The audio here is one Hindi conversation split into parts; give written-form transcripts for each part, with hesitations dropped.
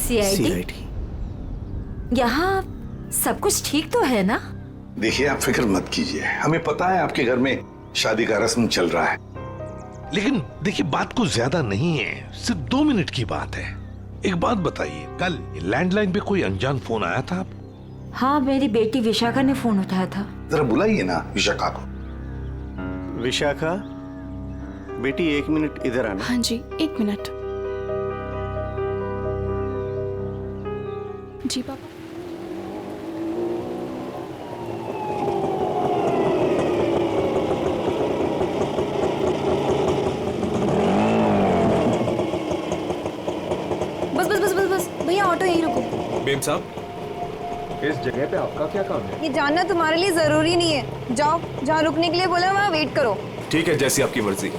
सीआईडी? यहाँ सब कुछ ठीक तो है ना? देखिए, आप फिक्र मत कीजिए, हमें पता है आपके घर में शादी का रस्म चल रहा है। लेकिन देखिए, बात कुछ ज्यादा नहीं है, सिर्फ 2 मिनट की बात है। एक बात बताइए, कल लैंडलाइन पे कोई अनजान फोन आया था? हाँ, मेरी बेटी विशाखा ने फोन उठाया था। जरा बुलाइए ना विशाखा को। विशाखा बेटी 1 मिनट इधर आना। हाँ जी, 1 मिनट। जी पापा। बस भैया, ऑटो यहीं रुको। मेम साहब, इस जगह पे आपका क्या काम है? ये जानना तुम्हारे लिए जरूरी नहीं है। जाओ, जहाँ रुकने के लिए बोला वहाँ वेट करो। ठीक है, जैसी आपकी मर्जी।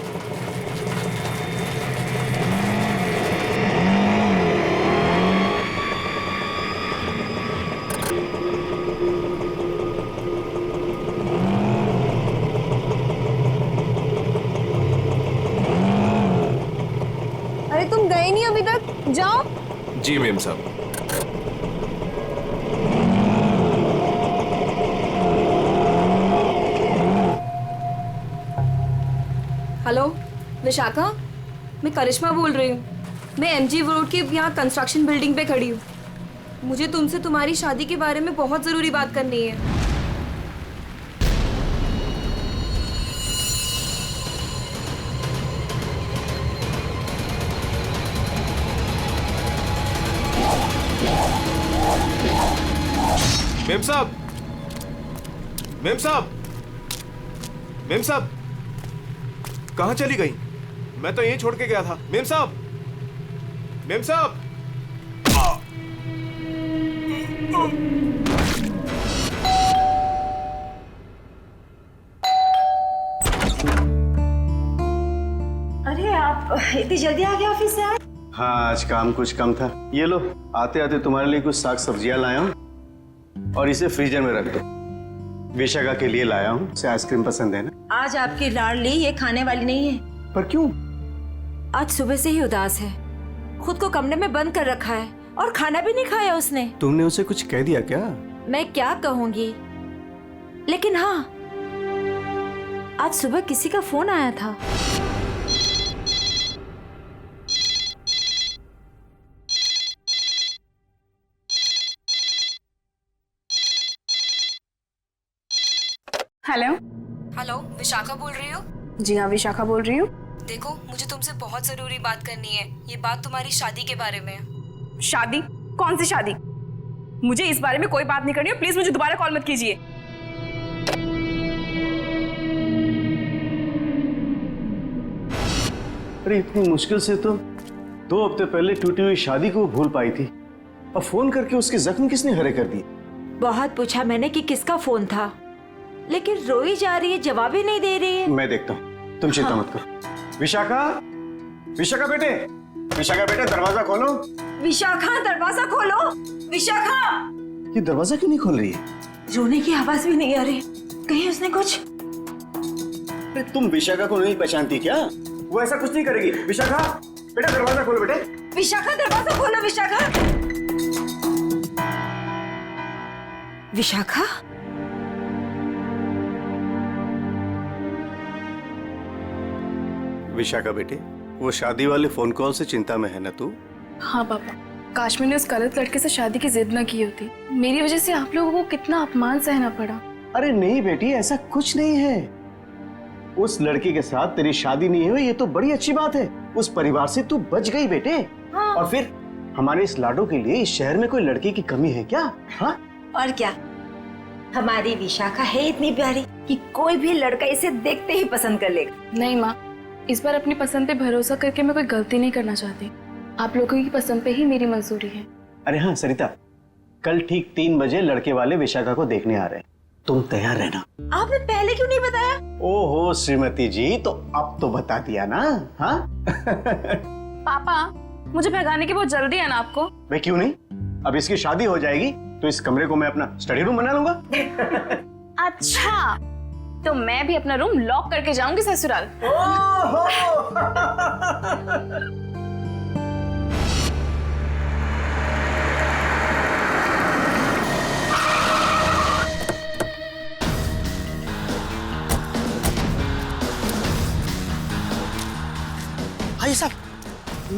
अरे तुम गए नहीं अभी तक, जाओ। जी मेम साहब। हेलो विशाखा, मैं करिश्मा बोल रही हूँ। मैं एमजी रोड की यहाँ कंस्ट्रक्शन बिल्डिंग पे खड़ी हूँ। मुझे तुमसे तुम्हारी शादी के बारे में बहुत जरूरी बात करनी है। मेम साहब, मेम साहब, मेम साहब, कहाँ चली गई? मैं तो यहीं छोड़ के गया था। मेम साहब, मेम साहब। अरे आप इतनी जल्दी आ गए ऑफिस से? हाँ, आज काम कुछ कम था। ये लो, आते आते तुम्हारे लिए कुछ साग सब्जियां लाया हूँ और इसे फ्रीजर में रख दो। विशाखा के लिए लाया हूँ, उसे आइसक्रीम पसंद है ना? आज आपकी लाडली ये खाने वाली नहीं है। पर क्यों? आज सुबह से ही उदास है, खुद को कमरे में बंद कर रखा है और खाना भी नहीं खाया उसने। तुमने उसे कुछ कह दिया क्या? मैं क्या कहूंगी, लेकिन हाँ, आज सुबह किसी का फोन आया था। हेलो हेलो, विशाखा बोल रही हो? जी हाँ, विशाखा बोल रही हूँ। देखो, मुझे तुमसे बहुत जरूरी बात करनी है। ये बात तुम्हारी शादी के बारे में है। शादी? कौन सी शादी? मुझे इस बारे में कोई बात नहीं करनी है। प्लीज मुझे दोबारा कॉल मत कीजिए। अरे इतनी मुश्किल से तो 2 हफ्ते पहले टूटी हुई शादी को भूल पाई थी, अब फोन करके उसके जख्म किसने हरे कर दिए? बहुत पूछा मैंने कि किसका फोन था, लेकिन रोई जा रही है, जवाब ही नहीं दे रही है। मैं देखता हूँ, तुम चिंता मत करो। विशाखा, विशाखा बेटे, विशाखा बेटे, दरवाजा खोलो। विशाखा, दरवाजा खोलो। विशाखा! ये दरवाजा क्यों नहीं खोल रही है? रोने की आवाज भी नहीं आ रही, कहीं उसने कुछ? अरे तुम विशाखा को नहीं पहचानती क्या? वो ऐसा कुछ नहीं करेगी। विशाखा बेटा, दरवाजा खोलो बेटे। विशाखा, दरवाजा खोलो। विशाखा! विशाखा? विशाखा बेटे, वो शादी वाले फोन कॉल से चिंता में है ना तू? हाँ पापा, काश मैंने उस गलत लड़के से शादी की जिद न की होती। मेरी वजह से आप लोगों को कितना अपमान सहना पड़ा। अरे नहीं बेटी, ऐसा कुछ नहीं है। उस लड़की के साथ तेरी शादी नहीं हुई, ये तो बड़ी अच्छी बात है। उस परिवार से तू बच गई बेटे। हाँ। और फिर हमारे इस लाडो के लिए इस शहर में कोई लड़की की कमी है क्या? हाँ? और क्या, हमारी विशाखा है इतनी प्यारी कि कोई भी लड़का इसे देखते ही पसंद कर लेगा। नहीं माँ, इस बार अपनी पसंद पे भरोसा करके मैं कोई गलती नहीं करना चाहती। आप लोगों की पसंद पे ही मेरी मंजूरी है। अरे हाँ सरिता, कल ठीक 3 बजे लड़के वाले विशाखा को देखने आ रहे हैं, तुम तैयार रहना। आपने पहले क्यों नहीं बताया? ओहो श्रीमती जी, तो अब तो बता दिया ना। हाँ? पापा, मुझे भगाने की बहुत जल्दी है ना आपको? मैं क्यों नहीं, अब इसकी शादी हो जाएगी तो इस कमरे को मैं अपना स्टडी रूम बना लूंगा। अच्छा, तो मैं भी अपना रूम लॉक करके जाऊंगी ससुराल।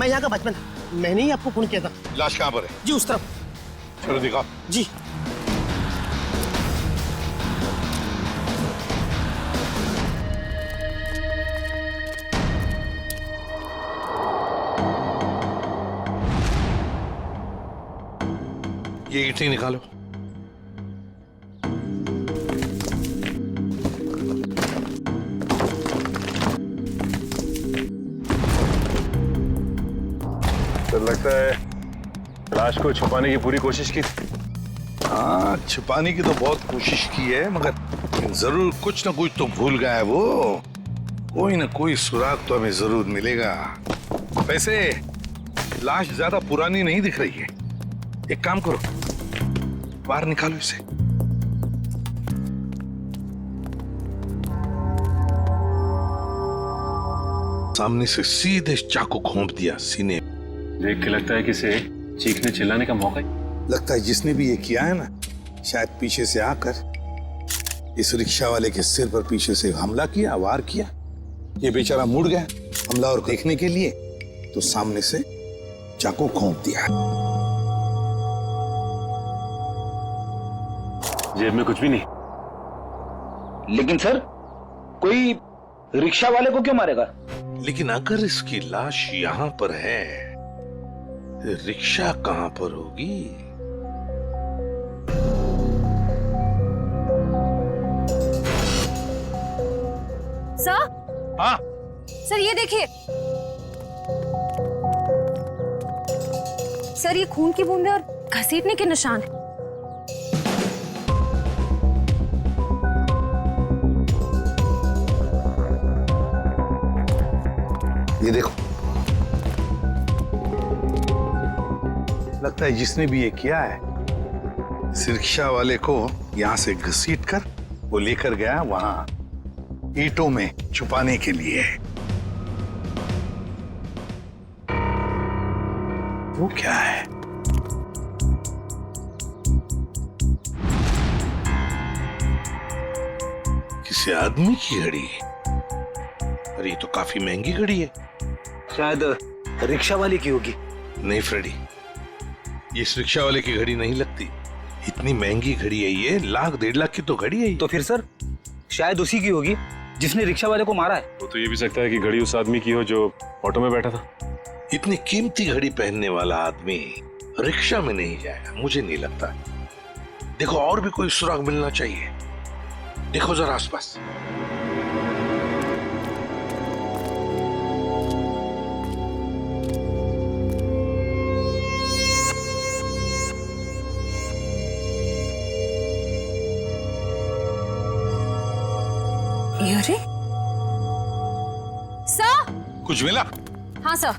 मैं यहाँ का बचपन, मैंने ही आपको फोन किया था। लाश कहाँ पर है? जी उस तरफ। चलो दिखाओ। जी। ये ईंटें निकालो। तो लगता है लाश को छुपाने की पूरी कोशिश की। हाँ, छुपाने की तो बहुत कोशिश की है, मगर जरूर कुछ ना कुछ तो भूल गया है वो। कोई ना कोई सुराग तो हमें जरूर मिलेगा। वैसे लाश ज्यादा पुरानी नहीं दिख रही है। एक काम करो, बाहर निकालो इसे। सामने से सीधे चाकू घोंप दिया सीने। देख के लगता है कि इसे चीखने चिल्लाने का मौका ही। लगता है जिसने भी ये किया है ना, शायद पीछे से आकर इस रिक्शा वाले के सिर पर पीछे से हमला किया, वार किया। ये बेचारा मुड़ गया हमला और देखने के लिए, तो सामने से चाकू घोंप दिया। जेब में कुछ भी नहीं। लेकिन सर, कोई रिक्शा वाले को क्यों मारेगा? लेकिन अगर इसकी लाश यहां पर है, रिक्शा कहां पर होगी? सर। हाँ सर ये देखिए सर, ये खून की बूंदें और घसीटने के निशान हैं। ये देखो, लगता है जिसने भी ये किया है, इस रिक्शा वाले को यहां से घसीट कर वो लेकर गया वहां ईंटों में छुपाने के लिए। वो क्या है? किसी आदमी की घड़ी? अरे ये तो काफी महंगी घड़ी है। शायद रिक्शा वाले की होगी। नहीं फ्रेडी, ये इस रिक्शा वाले की घड़ी नहीं लगती। इतनी महंगी घड़ी है ये, 1,00,000-1.5 लाख की तो घड़ी है ये। तो फिर सर शायद उसी की होगी जिसने रिक्शा वाले को मारा है। वो तो ये भी सकता है कि घड़ी उस आदमी की हो जो ऑटो में बैठा था। इतनी कीमती घड़ी पहनने वाला आदमी रिक्शा में नहीं जाएगा, मुझे नहीं लगता। देखो और भी कोई सुराग मिलना चाहिए। देखो जरा आसपास। अरे सर। कुछ मिला? हाँ सर,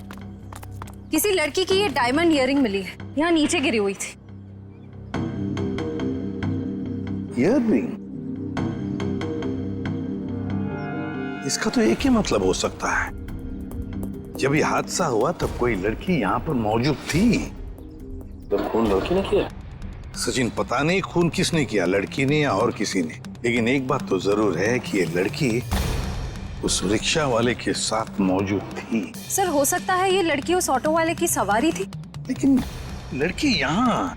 किसी लड़की की ये डायमंड इयररिंग मिली है, यहाँ नीचे गिरी हुई थी। इयररिंग? इसका तो एक ही मतलब हो सकता है, जब ये हादसा हुआ तब कोई लड़की यहाँ पर मौजूद थी। तो खून लड़की ने किया? सचिन, पता नहीं खून किसने किया, लड़की ने या और किसी ने, लेकिन एक बात तो जरूर है कि ये लड़की उस रिक्शा वाले के साथ मौजूद थी। सर हो सकता है ये लड़की उस ऑटो वाले की सवारी थी। लेकिन लड़की यहाँ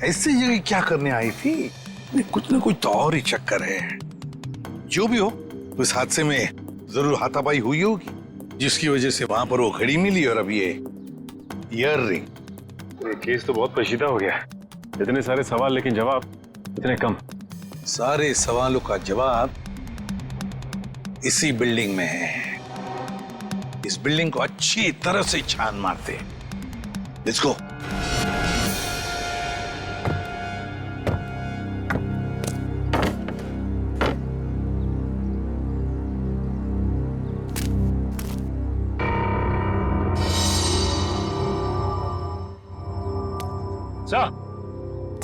ऐसी जगह क्या करने आई थी? कुछ ना कुछ तो और ही चक्कर है। जो भी हो, उस हादसे में जरूर हाथापाई हुई होगी, जिसकी वजह से वहां पर वो घड़ी मिली और अब ये इयररिंग। ये केस तो बहुत पेचीदा हो गया। इतने सारे सवाल लेकिन जवाब इतने कम। सारे सवालों का जवाब इसी बिल्डिंग में है। इस बिल्डिंग को अच्छी तरह से छान मारते। Let's go.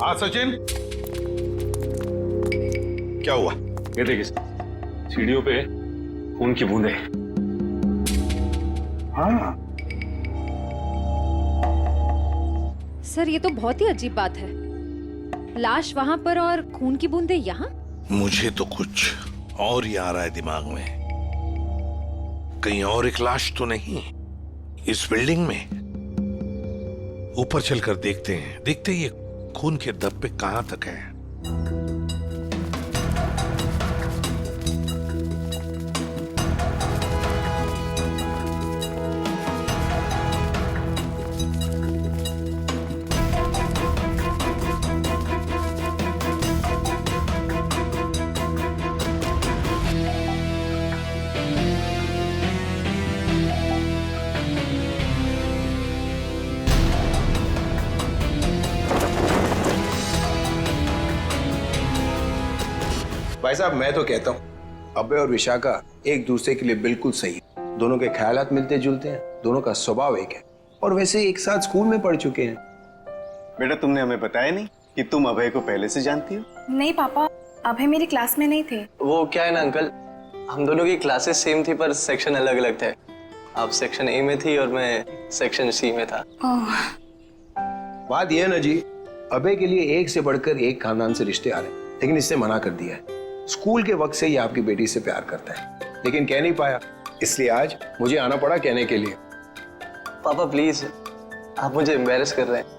हाँ सचिन, क्या हुआ? ये देखिए सीढ़ियों पे खून की बूंदें। हाँ सर ये तो बहुत ही अजीब बात है, लाश वहां पर और खून की बूंदें यहाँ। मुझे तो कुछ और ही आ रहा है दिमाग में। कहीं और एक लाश तो नहीं? इस बिल्डिंग में ऊपर चलकर देखते हैं, देखते ही ये खून के धब्बे कहां तक है। भाई साहब, मैं तो कहता हूँ अभय और विशाखा एक दूसरे के लिए बिल्कुल सही है। दोनों के ख्यालात मिलते जुलते हैं, दोनों का स्वभाव एक है, और वैसे एक साथ स्कूल में पढ़ चुके हैं। बेटा, तुमने हमें बताया नहीं कि तुम अभय को पहले से जानती हो? नहीं पापा, अभय मेरी क्लास में नहीं थे। वो क्या है ना अंकल, हम दोनों की क्लासेस सेम थी पर सेक्शन अलग अलग थे। आप सेक्शन ए में थी और मैं सेक्शन सी में था। बात यह है ना जी, अभय के लिए एक से बढ़कर एक खानदान से रिश्ते आ रहे हैं, लेकिन इससे मना कर दिया है। स्कूल के वक्त से ही आपकी बेटी से प्यार करता है, लेकिन कह नहीं पाया, इसलिए आज मुझे आना पड़ा कहने के लिए। पापा प्लीज, आप मुझे एम्बैरेस कर रहे हैं।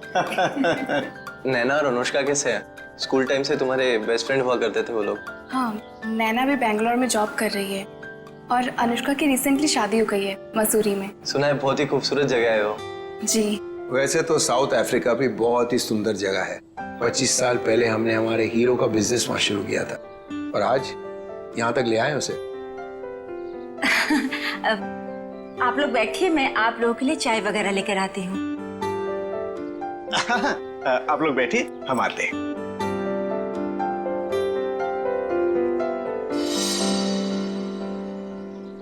नैना और अनुष्का कैसे हैं? स्कूल टाइम से तुम्हारे बेस्ट फ्रेंड हुआ करते थे वो लोग। हाँ, नैना भी बेंगलोर में जॉब कर रही है और अनुष्का की रिसेंटली शादी हो गई है मसूरी में। सुना है बहुत ही खूबसूरत जगह है वो। जी। वैसे तो साउथ अफ्रीका भी बहुत ही सुंदर जगह है। 25 साल पहले हमने हमारे हीरो का बिजनेस वहां शुरू किया था और आज यहाँ तक ले आए उसे। आप लोग बैठिए, मैं आप लोगों के लिए चाय वगैरह लेकर आती हूँ। आप लोग बैठिए, हम आते हैं।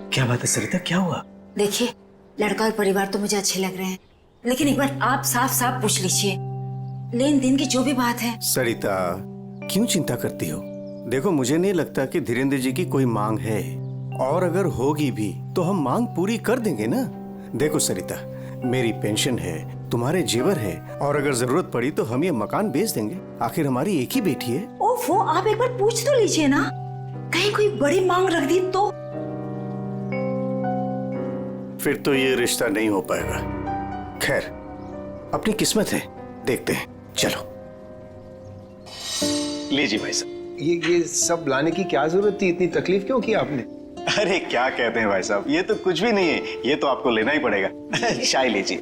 क्या बात है सरिता, क्या हुआ? देखिए, लड़का और परिवार तो मुझे अच्छे लग रहे हैं, लेकिन एक बार आप साफ साफ पूछ लीजिए, लेन देन की जो भी बात है। सरिता, क्यों चिंता करती हो? देखो, मुझे नहीं लगता कि धीरेन्द्र जी की कोई मांग है, और अगर होगी भी तो हम मांग पूरी कर देंगे ना। देखो सरिता, मेरी पेंशन है, तुम्हारे जेवर है, और अगर जरूरत पड़ी तो हम ये मकान बेच देंगे। आखिर हमारी एक ही बेटी है। ओफो, आप एक बार पूछ तो लीजिए ना, कहीं कोई बड़ी मांग रख दी तो। फिर तो ये रिश्ता नहीं हो पाएगा। खैर, अपनी किस्मत है, देखते हैं। चलो लीजिए भाई साहब। ये सब लाने की क्या जरूरत थी? इतनी तकलीफ क्यों की आपने? अरे क्या कहते हैं भाई साहब, ये तो कुछ भी नहीं है, ये तो आपको लेना ही पड़ेगा। चाय लीजिए।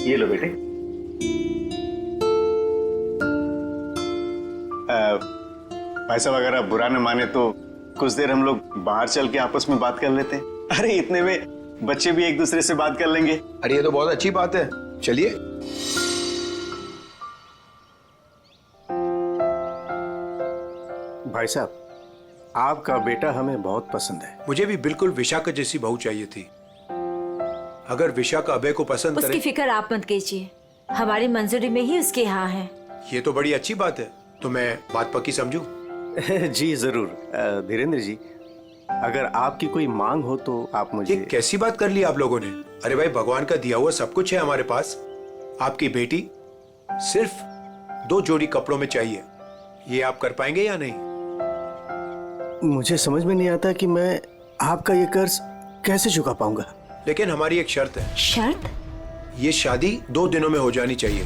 ये लो बेटे। भाई साहब, अगर आप बुरा न माने तो कुछ देर हम लोग बाहर चल के आपस में बात कर लेते हैं। अरे इतने में बच्चे भी एक दूसरे से बात कर लेंगे। अरे ये तो बहुत अच्छी बात है, चलिए। भाई साहब, आपका बेटा हमें बहुत पसंद है। मुझे भी बिल्कुल विशाखा जैसी बहू चाहिए थी। अगर विशाखा अभय को पसंद करे। उसकी फिक्र आप मत कीजिए, हमारी मंजूरी में ही उसके यहाँ है। ये तो बड़ी अच्छी बात है, तो मैं बात पक्की समझूं? जी जरूर। धीरेन्द्र जी, अगर आपकी कोई मांग हो तो आप मुझे। ये कैसी बात कर ली आप लोगों ने? अरे भाई, भगवान का दिया हुआ सब कुछ है हमारे पास। आपकी बेटी सिर्फ 2 जोड़ी कपड़ों में चाहिए, ये आप कर पाएंगे या नहीं? मुझे समझ में नहीं आता कि मैं आपका ये कर्ज कैसे चुका पाऊंगा। लेकिन हमारी एक शर्त है। शर्त? ये शादी 2 दिनों में हो जानी चाहिए।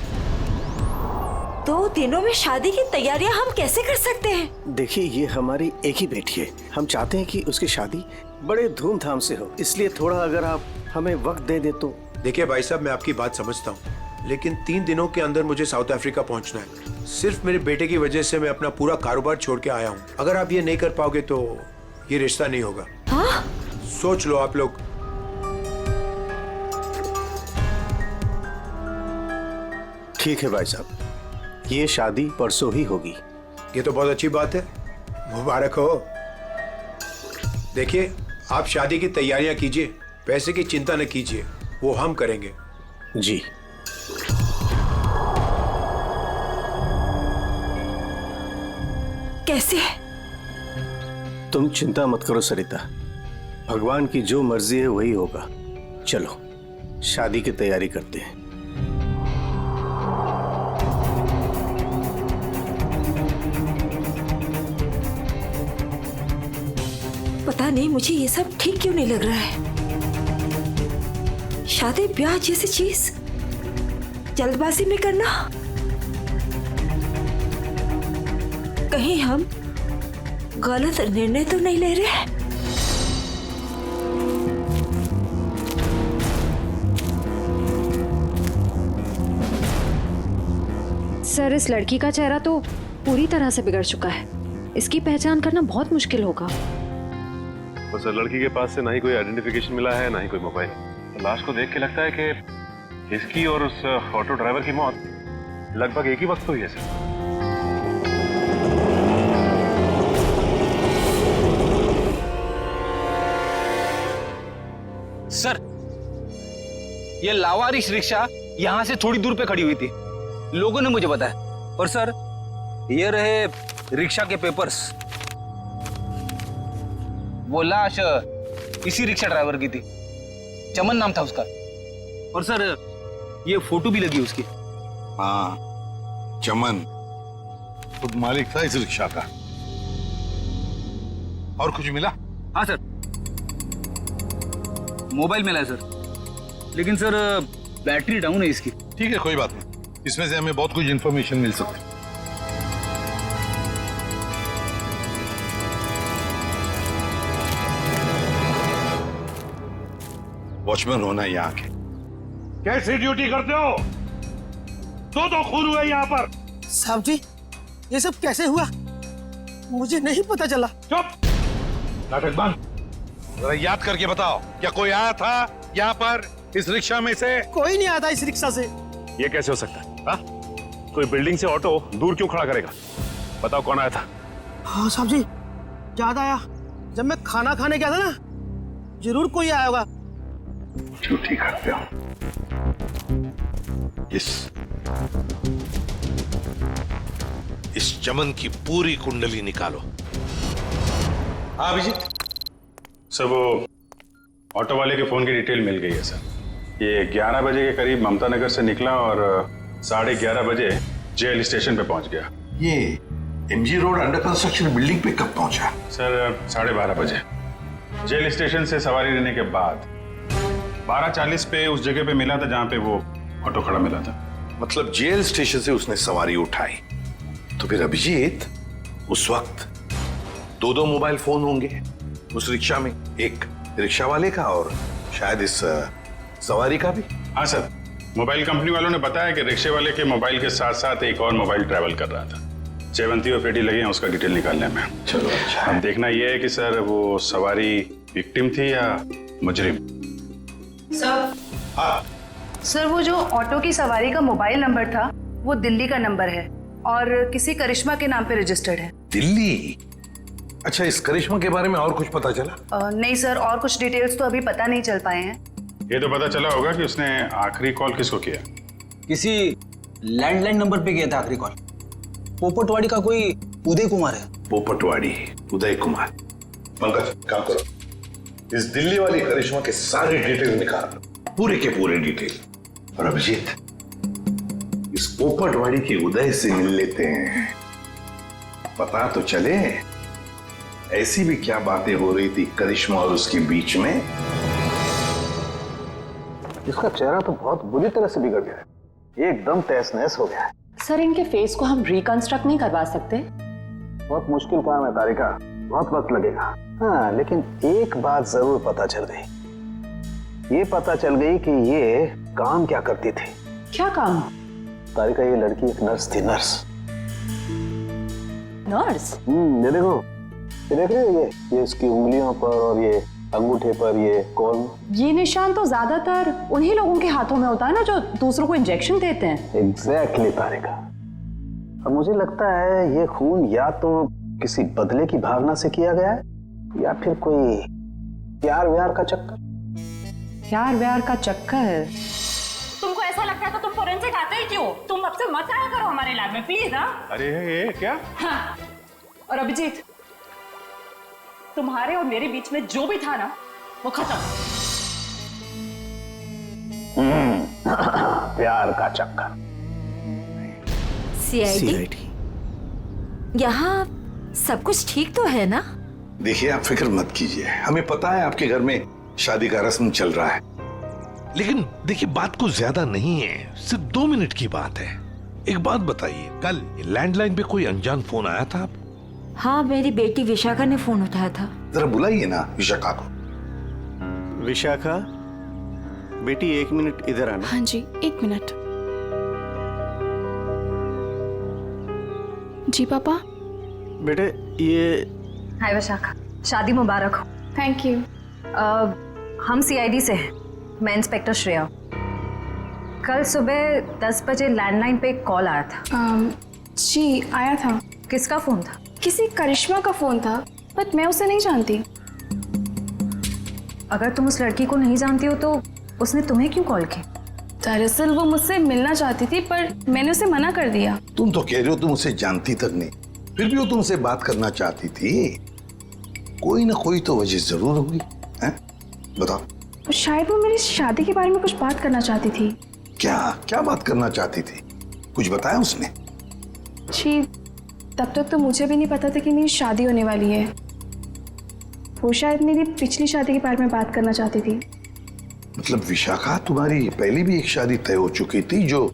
2 दिनों में शादी की तैयारियां हम कैसे कर सकते हैं? देखिए, ये हमारी एक ही बेटी है, हम चाहते हैं कि उसकी शादी बड़े धूमधाम से हो, इसलिए थोड़ा अगर आप हमें वक्त दे दे तो। देखिए भाई साहब, मैं आपकी बात समझता हूँ, लेकिन 3 दिनों के अंदर मुझे साउथ अफ्रीका पहुंचना है। सिर्फ मेरे बेटे की वजह से मैं अपना पूरा कारोबार छोड़ के आया हूँ। अगर आप ये नहीं कर पाओगे तो ये रिश्ता नहीं होगा। हाँ? सोच लो आप लोग। ठीक है भाई साहब, ये शादी परसों ही होगी। ये तो बहुत अच्छी बात है, मुबारक हो। देखिए, आप शादी की तैयारियां कीजिए, पैसे की चिंता न कीजिए, वो हम करेंगे। जी। कैसे? तुम चिंता मत करो सरिता, भगवान की जो मर्जी है वही होगा। चलो शादी की तैयारी करते हैं। पता नहीं मुझे ये सब ठीक क्यों नहीं लग रहा है। शादी ब्याह जैसी चीज जल्दबाजी में करना, कहीं हम गलत निर्णय तो नहीं ले रहे? सर, इस लड़की का चेहरा तो पूरी तरह से बिगड़ चुका है। इसकी पहचान करना बहुत मुश्किल होगा। तो सर, लड़की के पास से ना ही कोई आइडेंटिफिकेशन मिला है, ना ही कोई मोबाइल। तो लाश को देख के लगता है कि इसकी और उस ऑटो ड्राइवर की मौत लगभग एक ही वक्त हुई है सर। सर, ये लावारिश रिक्शा यहाँ से थोड़ी दूर पे खड़ी हुई थी, लोगों ने मुझे बताया। और सर, ये रहे रिक्शा के पेपर्स। वो लाश इसी रिक्शा ड्राइवर की थी, चमन नाम था उसका। और सर, ये फोटो भी लगी उसकी। हाँ, चमन खुद मालिक था इस रिक्शा का। और कुछ मिला? हाँ सर, मोबाइल मिला है सर, लेकिन सर बैटरी डाउन है इसकी। ठीक है, कोई बात नहीं, इसमें से हमें बहुत कुछ इंफॉर्मेशन मिल सकती है। वॉचमैन होना यहाँ के कैसी ड्यूटी करते हो? दो खून हुए यहाँ पर। साहब जी, ये सब कैसे हुआ? मुझे नहीं पता चला। चुप, नाटक बंद। जरा याद करके बताओ, क्या कोई आया था यहाँ पर इस रिक्शा में से? कोई नहीं आता इस रिक्शा से। ये कैसे हो सकता है? हाँ? कोई बिल्डिंग से ऑटो दूर क्यों खड़ा करेगा? बताओ कौन आया था? हाँ साहब जी, याद आया, जब मैं खाना खाने गया था ना, जरूर कोई आया होगा। ड्यूटी करते हो। इस चमन की पूरी कुंडली निकालो। हाँ अभिजीत। सर, वो ऑटो वाले के फोन की डिटेल मिल गई है सर। ये 11 बजे के करीब ममता नगर से निकला और 11:30 बजे जेल स्टेशन पे पहुंच गया। ये MG road under construction building पे कब पहुंचा? सर, 12:30 बजे जेल स्टेशन से सवारी लेने के बाद 12:40 पे उस जगह पे मिला था जहां पे वो ऑटो खड़ा मिला था। मतलब जेल स्टेशन से उसने सवारी उठाई। तो फिर अभिजीत, उस वक्त दो मोबाइल फोन होंगे उस रिक्शा में, एक रिक्शा वाले का और शायद इस सवारी का भी। हाँ सर, मोबाइल कंपनी वालों ने बताया कि रिक्शे वाले के मोबाइल के साथ साथ एक और मोबाइल ट्रैवल कर रहा था। सेवंती और पेटी लगे हैं उसका डिटेल निकालने में। चलो अच्छा। अब देखना यह है कि सर वो सवारी विक्टिम थी या मुजरिम। सर, हाँ सर, वो जो ऑटो की सवारी का मोबाइल नंबर था वो दिल्ली का नंबर है और किसी करिश्मा के नाम पे रजिस्टर्ड है। दिल्ली? अच्छा, इस करिश्मा के बारे में और कुछ पता चला? नहीं सर, और कुछ डिटेल्स तो अभी पता नहीं चल पाए हैं। ये तो पता चला होगा कि उसने आखिरी कॉल किसको किया। किसी लैंडलाइन नंबर पे किया था आखिरी कॉल। पोपटवाड़ी का कोई उदय कुमार है। पोपटवाड़ी, उदय कुमार। पंकज, काम करो, इस दिल्ली वाली करिश्मा के सारे डिटेल निकाल, पूरे के पूरे डिटेल। और अभिजीत, इस पोपटवाड़ी के उदय से मिल लेते हैं, पता तो चले ऐसी भी क्या बातें हो रही थी करिश्मा और उसके बीच में। इसका चेहरा तो बहुत बुरी तरह से बिगड़ गया है, एकदम तहस नहस हो गया है। सर, इनके फेस को हम रिकंस्ट्रक्ट नहीं करवा सकते? बहुत मुश्किल काम है तारिका, बहुत वक्त लगेगा। हाँ, लेकिन एक बात जरूर पता चल गई। ये पता चल गई कि ये काम क्या करती थी। क्या काम? तारिका, ये लड़की एक नर्स थी। नर्स? ये देखो, ये देख रहे हो, ये इसकी उंगलियों पर और ये अंगूठे पर ये कॉल। ये निशान तो ज्यादातर उन्हीं लोगों के हाथों में होता है ना जो दूसरों को इंजेक्शन देते हैं। एग्जैक्टली तारिका। अब मुझे लगता है ये खून या तो किसी बदले की भावना से किया गया है या फिर कोई प्यार व्यार का चक्कर। प्यार व्यार का चक्कर? तुमको ऐसा लगता है तो तुम फोरेंसिक आते ही क्यों? तुम अब से मत आया करो हमारे लैब में प्लीज। हाँ, अरे ये क्या? हाँ। और अभिजीत, तुम्हारे और मेरे बीच में जो भी था ना, वो खत्म। प्यार का चक्कर। सीआईडी, यहाँ सब कुछ ठीक तो है ना? देखिए, आप फिक्र मत कीजिए, हमें पता है आपके घर में शादी का रस्म चल रहा है, लेकिन देखिए बात कुछ ज्यादा नहीं है, सिर्फ 2 मिनट की बात है। एक बात बताइए, कल लैंडलाइन पे कोई अनजान फोन आया था आपको? हाँ, मेरी बेटी विशाखा ने फोन उठाया था। जरा बुलाइए ना विशाखा को। विशाखा बेटी 1 मिनट इधर आना। हाँ जी, 1 मिनट। जी पापा। बेटे ये हाय विशाखा, शादी मुबारक हो। Thank you. हम सीआईडी से हैं, मैं इंस्पेक्टर श्रेया। कल सुबह 10 बजे लैंडलाइन पे एक कॉल आया था। जी आया था। किसका फोन था? किसी करिश्मा का फोन था, बट मैं उसे नहीं जानती। अगर तुम उस लड़की को नहीं जानती हो तो उसने तुम्हें क्यों कॉल की? दरअसल वो मुझसे मिलना चाहती थी, पर मैंने उसे मना कर दिया। तुम तो कह रहे हो तुम उसे जानती तक नहीं, फिर भी वो तुमसे बात करना चाहती थी। कोई ना कोई तो वजह जरूर होगी, हैं? बताओ। शायद वो मेरी शादी के बारे में कुछ बात करना चाहती थी। क्या क्या बात करना चाहती थी? कुछ बताया उसने? जी, तब तक तो मुझे भी नहीं पता था कि मेरी शादी होने वाली है। वो शायद मेरी पिछली शादी के बारे में बात करना चाहती थी। मतलब विशाखा, तुम्हारी पहले भी एक शादी तय हो चुकी थी जो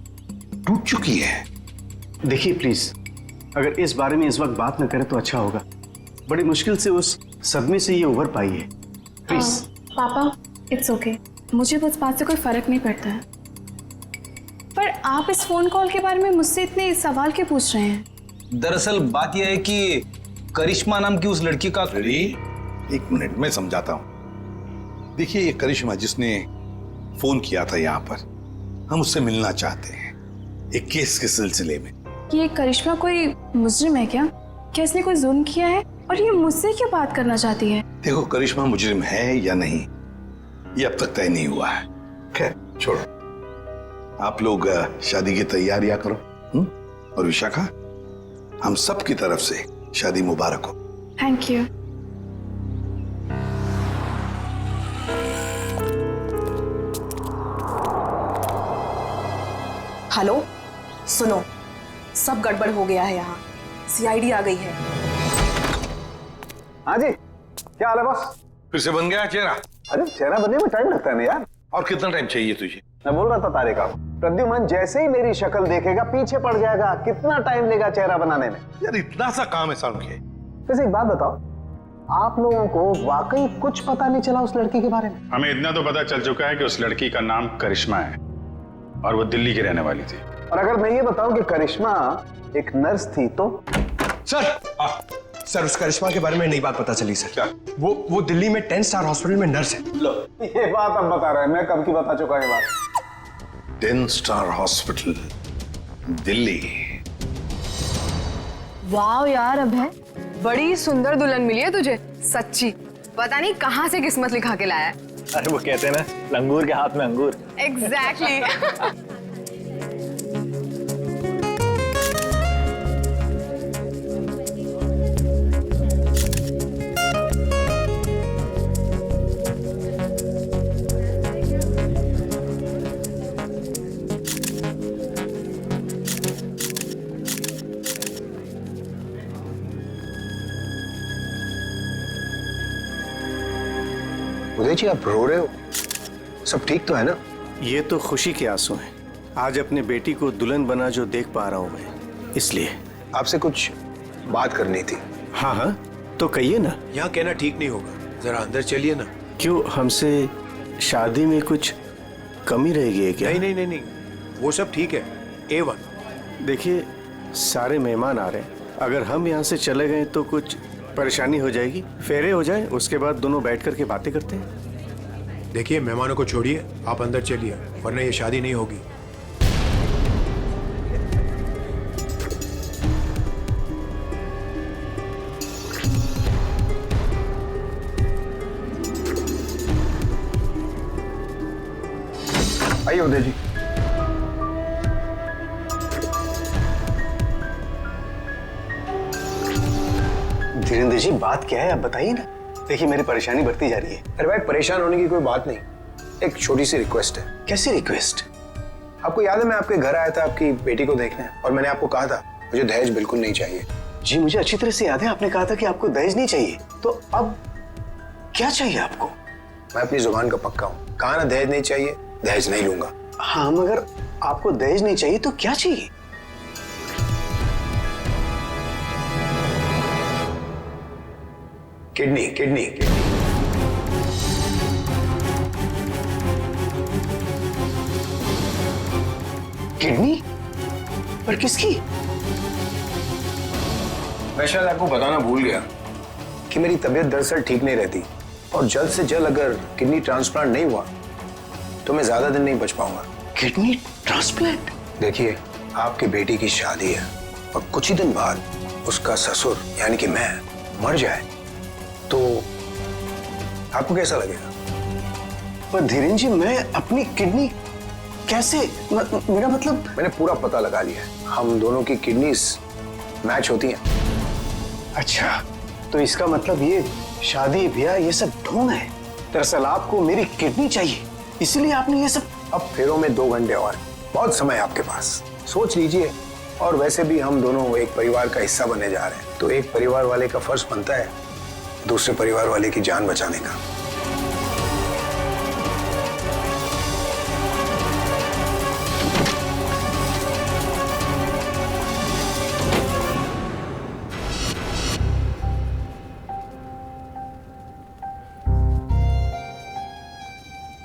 टूट चुकी है। देखिए प्लीज, अगर इस बारे में इस वक्त बात न करें तो अच्छा होगा। बड़ी मुश्किल से उस सदमे से ये उभर पाई है। प्लीज। पापा, इट्स ओके, मुझे उस बात से कोई फर्क नहीं पड़ता है। पर आप इस फोन कॉल के बारे में मुझसे इतने सवाल क्यों पूछ रहे हैं? दरअसल बात यह है कि करिश्मा नाम की उस लड़की का। एक मिनट, मैं समझाता हूं। देखिए ये करिश्मा जिसने फोन किया था यहाँ पर, हम उससे मिलना चाहते हैं एक केस के सिलसिले में। ये करिश्मा कोई मुजरिम है क्या? क्या इसने कोई जुल्म किया है और ये मुझसे क्यों बात करना चाहती है? देखो करिश्मा मुजरिम है या नहीं ये अब तक तय नहीं हुआ है। खैर छोड़ो, आप लोग शादी की तैयारियां करो। और विशाखा, हम सब की तरफ से शादी मुबारक हो। Thank you. हेलो, सुनो, सब गड़बड़ हो गया है यहाँ। सीआईडी आ गई है। हाँ जी, क्या हाल है बॉस? फिर से बन गया चेहरा? अरे चेहरा बनने में टाइम लगता है ना यार। और कितना टाइम चाहिए तुझे? मैं बोल रहा था तारिका को, प्रद्युमन जैसे ही मेरी शक्ल देखेगा पीछे पड़ जाएगा। कितना टाइम लेगा चेहरा बनाने में? यार इतना सा काम है सामने। वैसे एक बात बताओ, आप लोगों को वाकई कुछ पता नहीं चला उस लड़की के बारे में? हमें इतना तो पता चल चुका है कि उस लड़की का नाम करिश्मा है और वो दिल्ली की रहने वाली थी। और अगर मैं ये बताऊं कि करिश्मा एक नर्स थी तो? सर उस करिश्मा के बारे में नई बात पता चली सर। क्या? वो दिल्ली में 10 स्टार हॉस्पिटल में नर्स है। लो, ये बात अब बता रहे हैं, मैं कब की बता चुका ये बात। 10 स्टार हॉस्पिटल दिल्ली। वाह यार अभय, बड़ी सुंदर दुल्हन मिली है तुझे, सच्ची। पता नहीं कहाँ से किस्मत लिखा के लाया है। अरे वो कहते हैं ना, लंगूर के हाथ में अंगूर। एग्जैक्टली। उदय जी आप रो रहे हो, सब ठीक तो है ना? ये तो खुशी के आंसू हैं। आज अपने बेटी को दुल्हन बना जो देख पा रहा हूं मैं, इसलिए। आपसे कुछ बात करनी थी। हाँ हाँ, तो कहिए ना। यहाँ कहना ठीक नहीं होगा, जरा अंदर चलिए ना। क्यों, हमसे शादी में कुछ कमी रहेगी है क्या? नहीं, वो सब ठीक है, A1। देखिए सारे मेहमान आ रहे हैं, अगर हम यहाँ से चले गए तो कुछ परेशानी हो जाएगी। फेरे हो जाए, उसके बाद दोनों बैठ करके बातें करते हैं। देखिए मेहमानों को छोड़िए, आप अंदर चलिए, वरना ये शादी नहीं होगी। आइए उदय जी। धीरेन्द्र जी, बात क्या है आप बताइए ना। देखिए मेरी परेशानी बढ़ती जा रही है। अरे भाई परेशान होने की कोई बात नहीं, एक छोटी सी रिक्वेस्ट है। कैसी रिक्वेस्ट? आपको याद है मैं आपके घर आया था आपकी बेटी को देखने, और मैंने आपको कहा था मुझे दहेज बिल्कुल नहीं चाहिए। जी मुझे अच्छी तरह से याद है, आपने कहा था कि आपको दहेज नहीं चाहिए। तो अब क्या चाहिए आपको? मैं अपनी जुबान का पक्का हूँ, कहा ना दहेज नहीं चाहिए, दहेज नहीं लूंगा। हाँ, मगर आपको दहेज नहीं चाहिए तो क्या चाहिए? Kidney kidney kidney? पर किसकी? मैं शायद आपको बताना भूल गया कि मेरी तबीयत दरअसल ठीक नहीं रहती और जल्द से जल्द अगर किडनी ट्रांसप्लांट नहीं हुआ तो मैं ज्यादा दिन नहीं बच पाऊंगा। Kidney transplant? देखिए, आपकी बेटी की शादी है और कुछ ही दिन बाद उसका ससुर यानी कि मैं मर जाए तो आपको कैसा लगेगा? पर धीरेन्द्र जी, मैं अपनी किडनी कैसे मेरा मतलब? मैंने पूरा पता लगा लिया है, हम दोनों की किडनीज मैच होती हैं। अच्छा, तो इसका मतलब ये शादी ब्याह ये सब ढोंग है। दरअसल आपको मेरी किडनी चाहिए, इसलिए आपने ये सब। अब फेरों में 2 घंटे और, बहुत समय आपके पास, सोच लीजिए। और वैसे भी हम दोनों एक परिवार का हिस्सा बनने जा रहे हैं, तो एक परिवार वाले का फर्ज बनता है दूसरे परिवार वाले की जान बचाने का।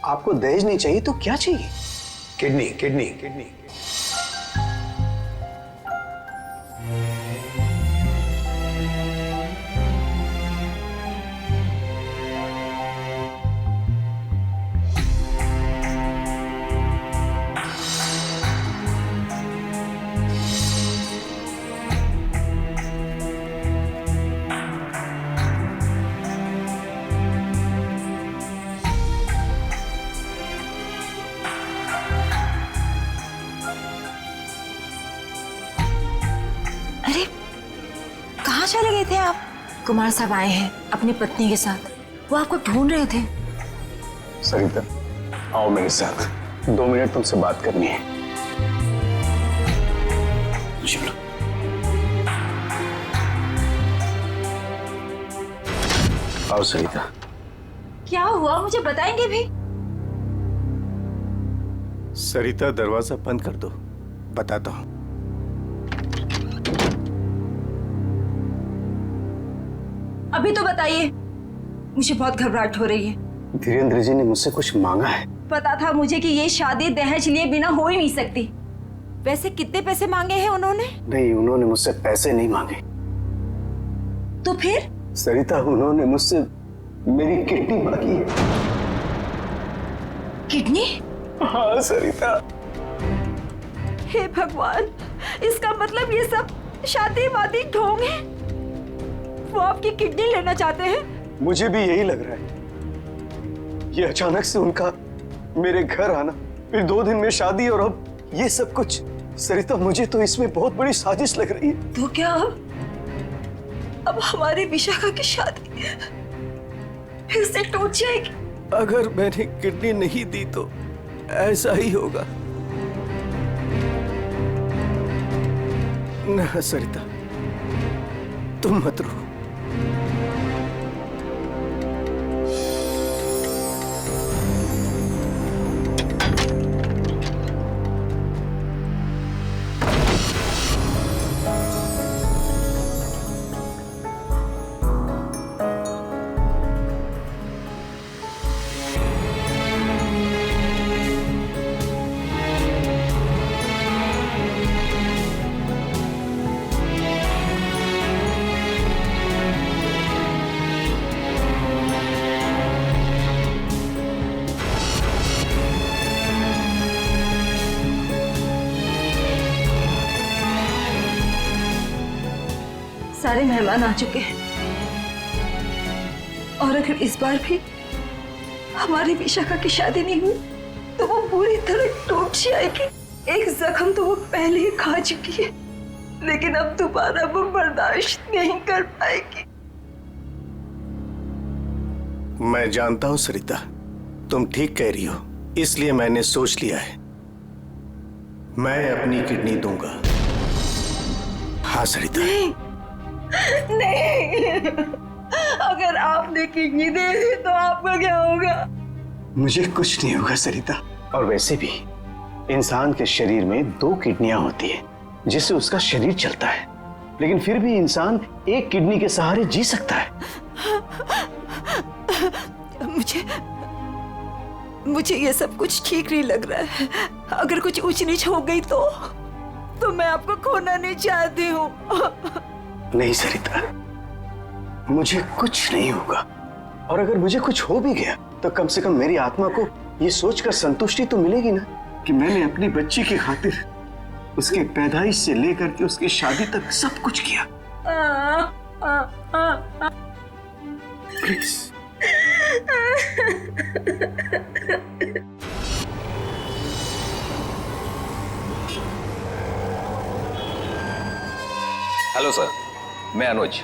आपको दहेज नहीं चाहिए तो क्या चाहिए? Kidney kidney kidney. कहाँ चले गए थे आप? कुमार साहब आए हैं अपनी पत्नी के साथ, वो आपको ढूंढ रहे थे। सरिता, आओ मेरे साथ, 2 मिनट तुमसे बात करनी है। चलो। आओ सरिता। क्या हुआ, मुझे बताएंगे भी? सरिता, दरवाजा बंद कर दो, बताता हूं। अभी तो बताइए, मुझे बहुत घबराहट हो रही है। धीरेन्द्र जी ने मुझसे कुछ मांगा है। पता था मुझे कि ये शादी दहेज लिए बिना हो ही नहीं सकती। वैसे कितने पैसे मांगे हैं उन्होंने? नहीं, उन्होंने मुझसे पैसे नहीं मांगे। तो फिर? सरिता, उन्होंने मुझसे मेरी किडनी मांगी है। किडनी? हाँ सरिता। हे भगवान, इसका मतलब ये सब शादी वादी ढोंग है। वो आपकी किडनी लेना चाहते हैं? मुझे भी यही लग रहा है। ये अचानक से उनका मेरे घर आना, फिर 2 दिन में शादी और अब ये सब कुछ। सरिता, मुझे तो इसमें बहुत बड़ी साजिश लग रही है। तो क्या अब हमारी विशाखा की शादी फिर से टूट जाएगी? अगर मैंने किडनी नहीं दी तो ऐसा ही होगा। ना सरिता, तुम मत रो। सारे मेहमान आ चुके हैं और अगर इस बार भी हमारी विशाखा की शादी नहीं हुई तो वो पूरी तरह टूट जाएगी। एक जख्म तो वो पहले ही खा चुकी है, लेकिन अब दोबारा वो बर्दाश्त नहीं कर पाएगी। मैं जानता हूं सरिता, तुम ठीक कह रही हो, इसलिए मैंने सोच लिया है, मैं अपनी किडनी दूंगा। हाँ सरिता। नहीं, अगर आपने किडनी दे दी तो आपका क्या होगा? मुझे कुछ नहीं होगा सरिता, और वैसे भी इंसान के शरीर में 2 किडनियां होती है जिससे उसका शरीर चलता है, लेकिन फिर भी इंसान एक किडनी के सहारे जी सकता है। मुझे ये सब कुछ ठीक नहीं लग रहा है। अगर कुछ ऊंच नीच हो गई तो मैं आपको खोना नहीं चाहती हूँ। नहीं सरिता, मुझे कुछ नहीं होगा, और अगर मुझे कुछ हो भी गया तो कम से कम मेरी आत्मा को ये सोचकर संतुष्टि तो मिलेगी ना कि मैंने अपनी बच्ची की खातिर उसके पैदाइश से लेकर के उसकी शादी तक सब कुछ किया। प्लीज। हेलो सर, मैं अनुज,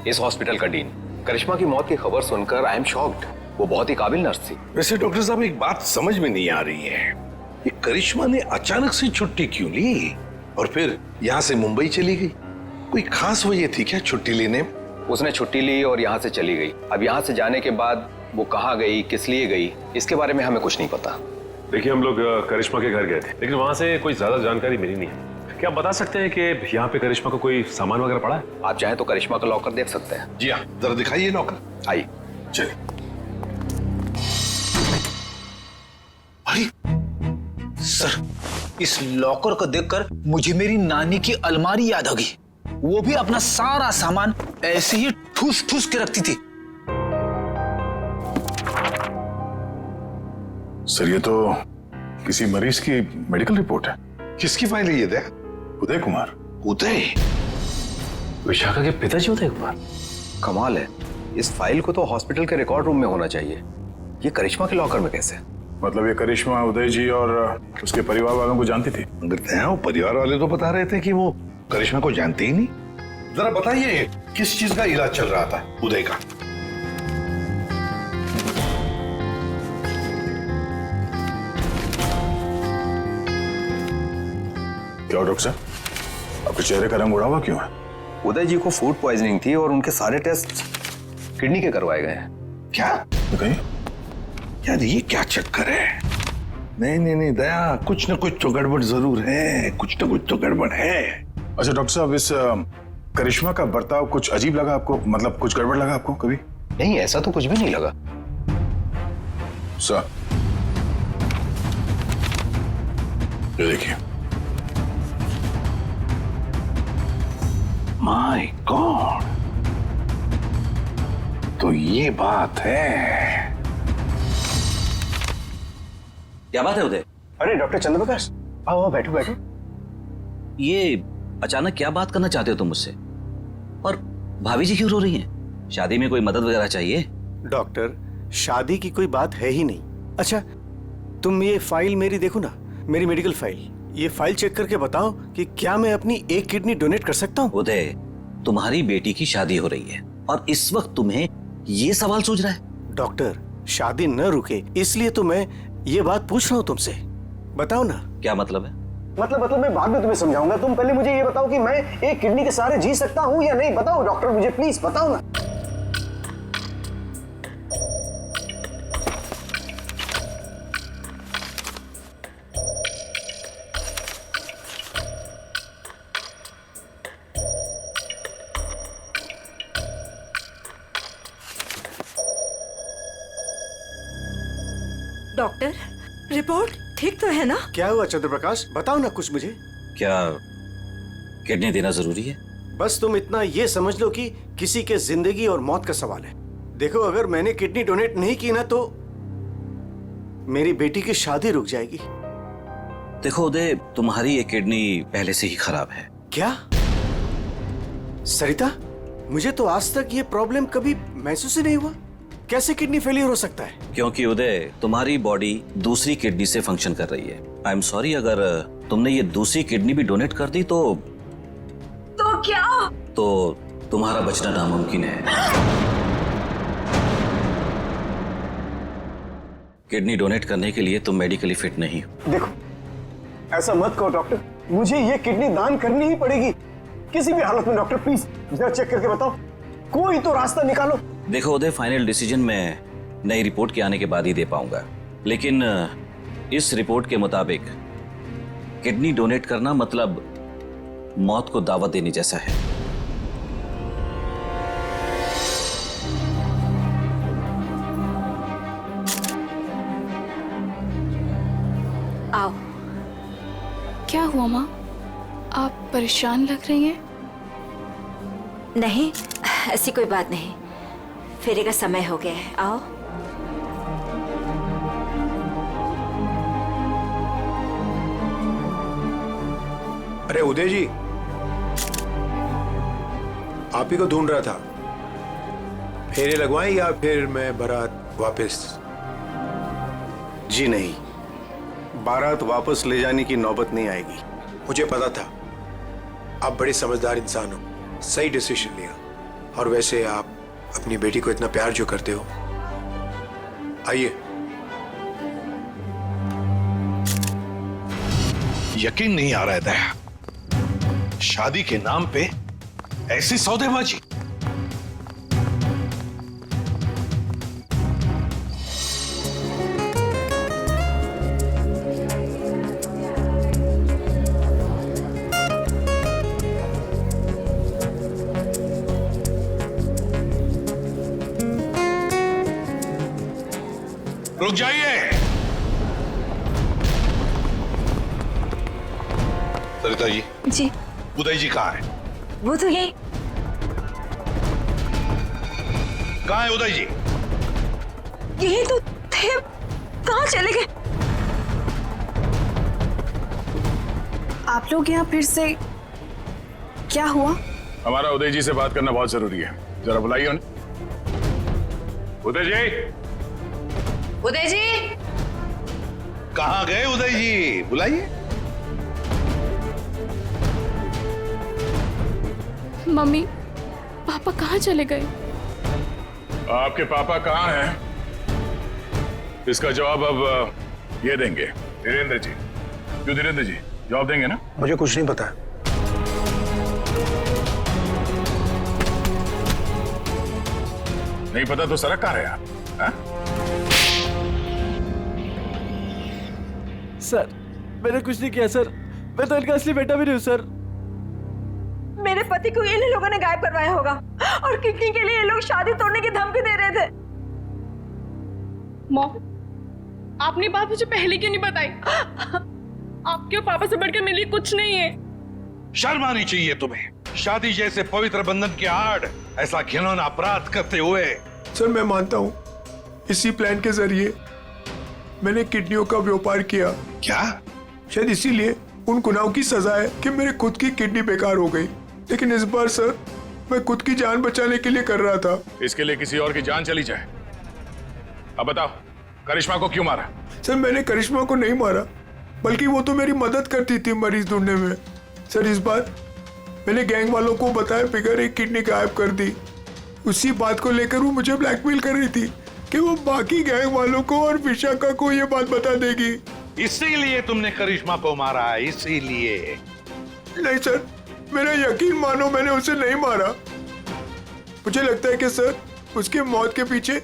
इस हॉस्पिटल का डीन। करिश्मा की मौत की खबर सुनकर आई एम शॉक्ड। वो बहुत ही काबिल नर्स थी। वैसे डॉक्टर साहब, एक बात समझ में नहीं आ रही है, ये करिश्मा ने अचानक से छुट्टी क्यों ली और फिर यहाँ से मुंबई चली गई? कोई खास वजह थी क्या छुट्टी लेने? उसने छुट्टी ली और यहाँ से चली गई। अब यहाँ से जाने के बाद वो कहाँ गई, किस लिए गई, इसके बारे में हमें कुछ नहीं पता। देखिए, हम लोग करिश्मा के घर गए थे, लेकिन वहाँ से कोई ज्यादा जानकारी मिली नहीं है। क्या आप बता सकते हैं कि यहाँ पे करिश्मा को कोई सामान वगैरह पड़ा है? आप चाहें तो करिश्मा का लॉकर देख सकते हैं। जी हाँ, जरा दिखाइए लॉकर। आइए। चलिए। अरे सर, इस लॉकर को देखकर मुझे मेरी नानी की अलमारी याद आ गई। वो भी अपना सारा सामान ऐसे ही ठूस ठूस के रखती थी। सर, ये तो किसी मरीज की मेडिकल रिपोर्ट है। किसकी फाइल है ये? दया? उदय कुमार। उदय? विशाखा के पिताजी उदय कुमार? कमाल है, इस फाइल को तो हॉस्पिटल के रिकॉर्ड रूम में होना चाहिए। ये करिश्मा के लॉकर में कैसे? मतलब ये करिश्मा उदय जी और उसके परिवार वालों को जानती थी? वो परिवार वाले तो बता रहे थे कि वो करिश्मा को जानते ही नहीं। जरा बताइए, किस चीज का इलाज चल रहा था उदय का? क्या डॉक्टर साहब, आपके चेहरे का रंग उड़ा हुआ क्यों है? उदय जी को फूड पॉइजनिंग थी और उनके सारे टेस्ट किडनी के करवाए गए हैं। क्या? कहीं यार ये क्या चक्कर है? नहीं दया, कुछ ना कुछ तो गड़बड़ जरूर है, कुछ ना कुछ तो गड़बड़ है। अच्छा डॉक्टर साहब, इस करिश्मा का बर्ताव कुछ अजीब लगा आपको? मतलब कुछ गड़बड़ लगा आपको कभी? नहीं, ऐसा तो कुछ भी नहीं लगा। सर, ये देखिए। माय गॉड, तो ये बात है। क्या बात है उदय? अरे डॉक्टर चंद्रप्रकाश, आओ बैठो बैठो। ये अचानक क्या बात करना चाहते हो तुम मुझसे? और भाभी जी क्यों रो रही हैं? शादी में कोई मदद वगैरह चाहिए? डॉक्टर, शादी की कोई बात है ही नहीं। अच्छा, तुम ये फाइल मेरी देखो ना, मेरी मेडिकल फाइल। ये फाइल चेक करके बताओ कि क्या मैं अपनी एक किडनी डोनेट कर सकता हूँ? उदय, तुम्हारी बेटी की शादी हो रही है और इस वक्त तुम्हें ये सवाल सूझ रहा है? डॉक्टर, शादी न रुके इसलिए तो मैं ये बात पूछ रहा हूँ तुमसे। बताओ ना। क्या मतलब है? मतलब मैं बाद में तुम्हें समझाऊंगा। तुम पहले मुझे ये बताओ कि मैं एक किडनी के सहारे जी सकता हूँ या नहीं। बताओ डॉक्टर, मुझे प्लीज बताओ ना। डॉक्टर, रिपोर्ट ठीक तो है ना? क्या हुआ चंद्रप्रकाश, बताओ ना कुछ मुझे। क्या किडनी देना जरूरी है? बस तुम इतना ये समझ लो कि किसी के जिंदगी और मौत का सवाल है। देखो, अगर मैंने किडनी डोनेट नहीं की ना तो मेरी बेटी की शादी रुक जाएगी। देखो उदय, तुम्हारी ये किडनी पहले से ही खराब है। क्या? सरिता, मुझे तो आज तक ये प्रॉब्लम कभी महसूस ही नहीं हुआ। कैसे किडनी फेलियर हो सकता है? क्योंकि उदय, तुम्हारी बॉडी दूसरी किडनी से फंक्शन कर रही है। आई एम सॉरी, अगर तुमने ये दूसरी किडनी भी डोनेट कर दी तो क्या? तो तुम्हारा बचना नामुमकिन है। किडनी डोनेट करने के लिए तुम मेडिकली फिट नहीं हो। देखो, ऐसा मत कहो डॉक्टर, मुझे ये किडनी दान करनी ही पड़ेगी किसी भी हालत में। डॉक्टर प्लीज जरा चेक करके बताओ, कोई तो रास्ता निकालो। देखो उदय, फाइनल डिसीजन मैं नई रिपोर्ट के आने के बाद ही दे पाऊंगा, लेकिन इस रिपोर्ट के मुताबिक किडनी डोनेट करना मतलब मौत को दावत देने जैसा है। आओ। क्या हुआ माँ? आप परेशान लग रही हैं। नहीं, ऐसी कोई बात नहीं। फेरे का समय हो गया है, आओ। अरे उदय जी, आप ही को ढूंढ रहा था। फेरे लगवाएं या फिर मैं बारात वापस? जी नहीं, बारात वापस ले जाने की नौबत नहीं आएगी। मुझे पता था आप बड़े समझदार इंसान हो, सही डिसीजन लिया। और वैसे आप अपनी बेटी को इतना प्यार जो करते हो, आइए। यकीन नहीं आ रहा है दया, शादी के नाम पे ऐसी सौदेबाजी। रुक जाइए। सरिता जी। जी। उदय जी कहाँ है? वो तो यही। कहाँ है उदय जी? यही तो थे, कहाँ चले गए? आप लोग यहाँ फिर से, क्या हुआ? हमारा उदय जी से बात करना बहुत जरूरी है, जरा बुलाइए उन्हें। उदय जी। उदय जी। कहाँ गए उदय जी? बुलाइए। मम्मी, पापा कहाँ चले गए? आपके पापा कहाँ हैं? इसका जवाब अब ये देंगे धीरेन्द्र जी। क्यों धीरेन्द्र जी, जवाब देंगे ना? मुझे कुछ नहीं पता। नहीं पता तो सड़क कहाँ है आप? सर, मैंने कुछ नहीं किया सर। मैं तो इनका असली बेटा भी नहीं हूँ सर। मेरे पति को इन लोगों ने गायब करवाया होगा और किडनी के लिए ये लोग शादी तोड़ने की धमकी दे रहे थे। मॉम, आपने बात मुझे पहले क्यों नहीं बताई? आपके और पापा से बढ़कर मेरे लिए कुछ नहीं है। शर्म आनी चाहिए तुम्हें, शादी जैसे पवित्र बंधन की आड़ ऐसा घिनौना अपराध करते हुए। सर, मैं मानता हूँ इसी प्लान के जरिए मैंने किडनियों का व्यापार किया। क्या? शायद इसीलिए उन गुनाहों की सजा है कि मेरे खुद की किडनी बेकार हो गई। लेकिन इस बार सर, मैं खुद की जान बचाने के लिए कर रहा था। इसके लिए किसी और की जान चली जाए? अब बताओ, करिश्मा को क्यों मारा? सर, मैंने करिश्मा को नहीं मारा, बल्कि वो तो मेरी मदद करती थी मरीज ढूंढने में। सर, इस बार मैंने गैंग वालों को बताया फिगर एक किडनी गायब कर दी। उसी बात को लेकर वो मुझे ब्लैकमेल कर रही थी कि वो बाकी गैंग वालों को और विशाखा को ये बात बता देगी। इसीलिए तुमने करिश्मा को मारा है? इसीलिए? नहीं सर, मेरा यकीन मानो, मैंने उसे नहीं मारा। मुझे लगता है कि सर, उसके मौत के पीछे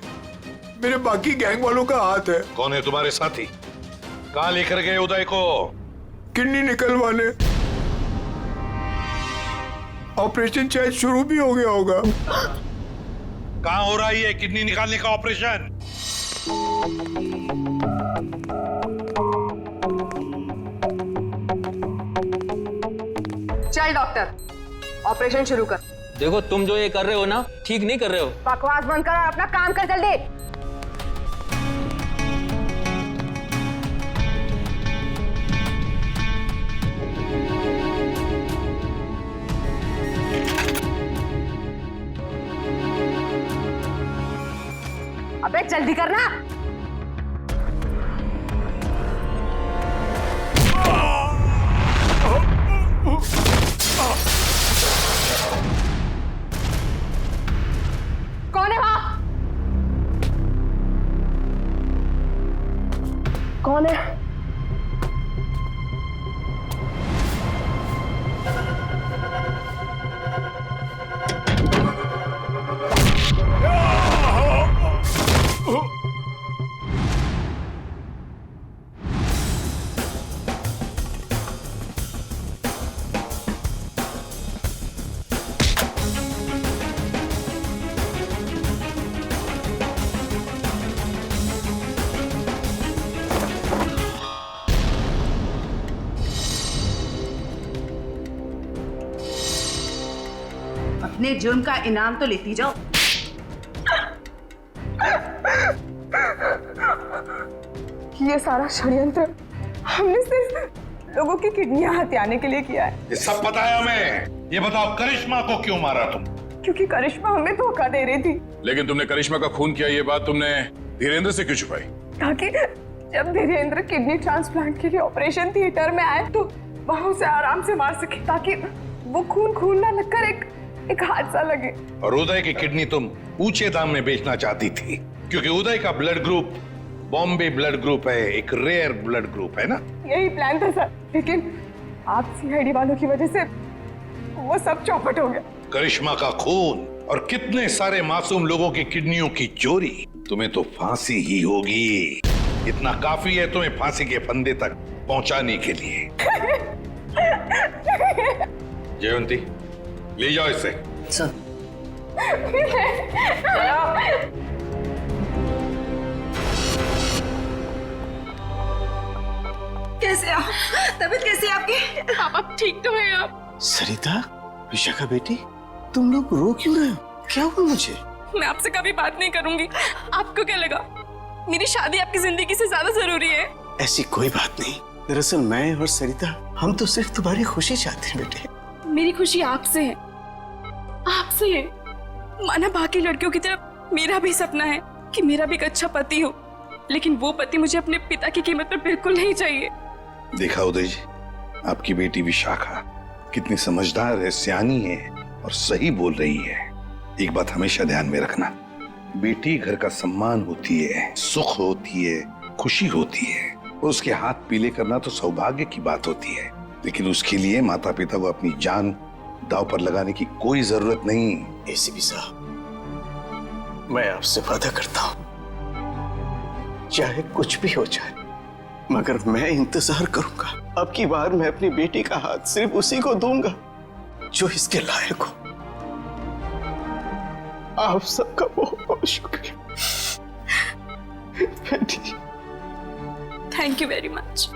मेरे बाकी गैंग वालों का हाथ है। कौन है तुम्हारे साथी? कहाँ लेकर गए उदय को? किडनी निकलवाने। ऑपरेशन शायद शुरू भी हो गया होगा। कहाँ हो रहा है ये किडनी निकालने का ऑपरेशन? चल डॉक्टर, ऑपरेशन शुरू कर। देखो, तुम जो ये कर रहे हो ना, ठीक नहीं कर रहे हो। बकवास बंद कर और अपना काम कर जल्दी। अबे जल्दी करना। कौन है वहां? कौन है? अपने जुर्म का इनाम तो लेती जाओ। ये सारा षड्यंत्र हमने सिर्फ लोगों की किडनियां हथियाने के लिए किया है। ये सब पता है हमें। ये बताओ करिश्मा को क्यों मारा तुम? क्योंकि करिश्मा हमें धोखा दे रही थी। लेकिन तुमने करिश्मा का खून किया, ये बात तुमने धीरेन्द्र से क्यों छुपाई? ताकि जब धीरेन्द्र किडनी ट्रांसप्लांट के लिए ऑपरेशन थिएटर में आए तो वहां उसे आराम से मार सके, ताकि वो खून ना लगकर एक हादसा लगे। और उदय की किडनी तुम ऊंचे दाम में बेचना चाहती थी, क्योंकि उदय का blood group Bombay blood group है, एक रेयर ब्लड ग्रुप है ना। यही प्लान था सर, लेकिन आप सीआईडी वालों की वजह से वो सब चौपट हो गया। करिश्मा का खून और कितने सारे मासूम लोगों की किडनियों की चोरी, तुम्हें तो फांसी ही होगी। इतना काफी है तुम्हें फांसी के फंदे तक पहुंचाने के लिए। जयवंती, ले जाओ इसे। सर। कैसे आप? तबीयत कैसी है आपकी? आप ठीक तो है आप? सरिता, विशाखा बेटी, तुम लोग रो क्यों रहे हो? क्या हुआ मुझे? मैं आपसे कभी बात नहीं करूंगी। आपको क्या लगा मेरी शादी आपकी जिंदगी से ज्यादा जरूरी है? ऐसी कोई बात नहीं। दरअसल मैं और सरिता, हम तो सिर्फ तुम्हारी खुशी चाहते हैं बेटे। मेरी खुशी आपसे है, आपसे है। माना बाकी लड़कियों की तरह मेरा भी सपना है कि मेरा भी एक अच्छा पति हो, लेकिन वो पति मुझे अपने पिता की कीमत पर बिल्कुल नहीं चाहिए। देखा उदय जी, आपकी बेटी विशाखा कितनी समझदार है, सियानी है और सही बोल रही है। एक बात हमेशा ध्यान में रखना, बेटी घर का सम्मान होती है, सुख होती है, खुशी होती है। उसके हाथ पीले करना तो सौभाग्य की बात होती है, लेकिन उसके लिए माता पिता को अपनी जान दांव पर लगाने की कोई जरूरत नहीं। एसीपी साहब, मैं आपसे वादा करता हूं, चाहे कुछ भी हो जाए, मगर मैं इंतजार करूंगा। अब की बार मैं अपनी बेटी का हाथ सिर्फ उसी को दूंगा जो इसके लायक हो। आप सबका बहुत बहुत शुक्रिया बेटी। Thank you very much.